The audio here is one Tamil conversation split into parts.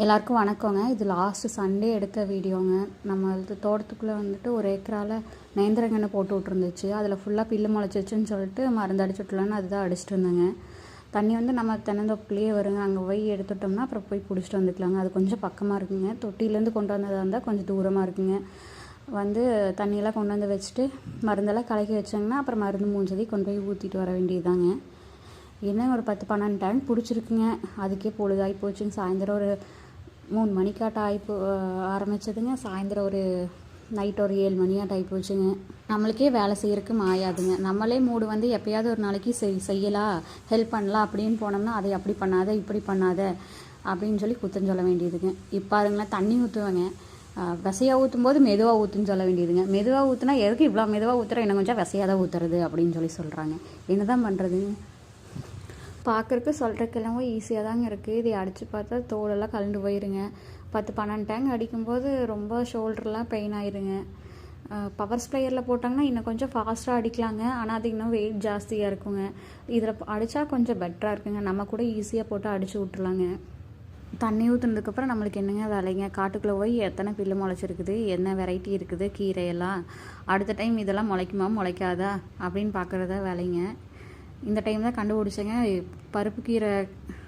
எல்லாருக்கும் வணக்கங்க. இது லாஸ்ட்டு சண்டே எடுத்த வீடியோங்க. நம்ம தோட்டத்துக்குள்ளே வந்துட்டு ஒரு ஏக்கரால் நேந்திரங்கன்று போட்டு விட்ருந்துச்சு. அதில் ஃபுல்லாக பில்லு முளைச்சிச்சுன்னு சொல்லிட்டு மருந்து அடிச்சு விட்லான்னு அதுதான் அடிச்சுட்டு இருந்தேங்க. தண்ணி வந்து நம்ம தென்னந்தோப்புலேயே வருங்க. அங்கே போய் எடுத்துட்டோம்னா அப்புறம் போய் பிடிச்சிட்டு வந்துக்கலாங்க. அது கொஞ்சம் பக்கமாக இருக்குங்க. தொட்டிலேருந்து கொண்டு வந்ததாக இருந்தால் கொஞ்சம் தூரமாக இருக்குங்க. வந்து தண்ணியெல்லாம் கொண்டு வந்து வச்சுட்டு மருந்தெல்லாம் கலக்கி வச்சாங்கன்னா அப்புறம் மருந்து மூஞ்சதி கொண்டு போய் ஊற்றிட்டு வர வேண்டியதுதாங்க. என்ன ஒரு 10-12 டேங்க் பிடிச்சிருக்குங்க. அதுக்கே பொழுதாகி போச்சுங்க. சாயந்தரம் ஒரு 3 மணிக்காட்ட ஆரம்பிச்சதுங்க. சாயந்தரம் ஒரு நைட் ஒரு 7 மணியாட்ட ஆகிப்போச்சுங்க. நம்மளுக்கே வேலை செய்யறதுக்கு மாயாதுங்க. நம்மளே மூடு வந்து எப்போயாவது ஒரு நாளைக்கு செய்யலாம், ஹெல்ப் பண்ணலாம் அப்படின்னு போனோம்னா அதை அப்படி பண்ணாத இப்படி பண்ணாத அப்படின்னு சொல்லி குத்தம் சொல்ல வேண்டியதுங்க. இப்போ பாருங்களேன், தண்ணி ஊற்றுவேங்க, விசையாக ஊற்றும் போது மெதுவாக ஊற்றுன்னு சொல்ல வேண்டியதுங்க. மெதுவாக ஊற்றுனா எதுக்கு இவ்வளோ மெதுவாக ஊற்றுற, இன்னும் கொஞ்சம் விசையாக தான் ஊற்றுறது அப்படின்னு சொல்லி சொல்கிறாங்க. என்ன தான் பண்ணுறதுங்க? பார்க்குறக்கு சொல்கிறக்கெல்லாம் ஈஸியாக தாங்க இருக்குது. இதை அடித்து பார்த்தா தோலெல்லாம் கலண்டு போயிருங்க. 10-12 டேங்க் அடிக்கும்போது ரொம்ப ஷோல்டர்லாம் பெயின் ஆயிருங்க. பவர் ஸ்ப்ரேயரில் போட்டாங்கன்னா இன்னும் கொஞ்சம் ஃபாஸ்ட்டாக அடிக்கலாங்க. ஆனால் அது இன்னும் வெயிட் ஜாஸ்தியாக இருக்குங்க. இதில் அடித்தா கொஞ்சம் பெட்டராக இருக்குங்க. நம்ம கூட ஈஸியாக போட்டு அடித்து விட்ருலாங்க. தண்ணி ஊற்றுனதுக்கப்புறம் நம்மளுக்கு என்னங்க வேலைங்க? காட்டுக்குள்ளே போய் எத்தனை பில்லு முளைச்சிருக்குது, என்ன வெரைட்டி இருக்குது, கீரையெல்லாம் அடுத்த டைம் இதெல்லாம் முளைக்குமா முளைக்காதா அப்படின்னு பார்க்குறதா வேலைங்க. இந்த டைம் தான் கண்டுபிடிச்சேங்க. பருப்பு கீரை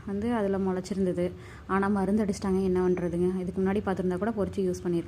வந்து அதில் முளைச்சிருந்தது. ஆனால் மருந்து அடிச்சிட்டாங்க. என்ன பண்ணுறதுங்க? இதுக்கு முன்னாடி பார்த்துருந்தா கூட பொறிச்சு யூஸ் பண்ணியிருக்கேன்.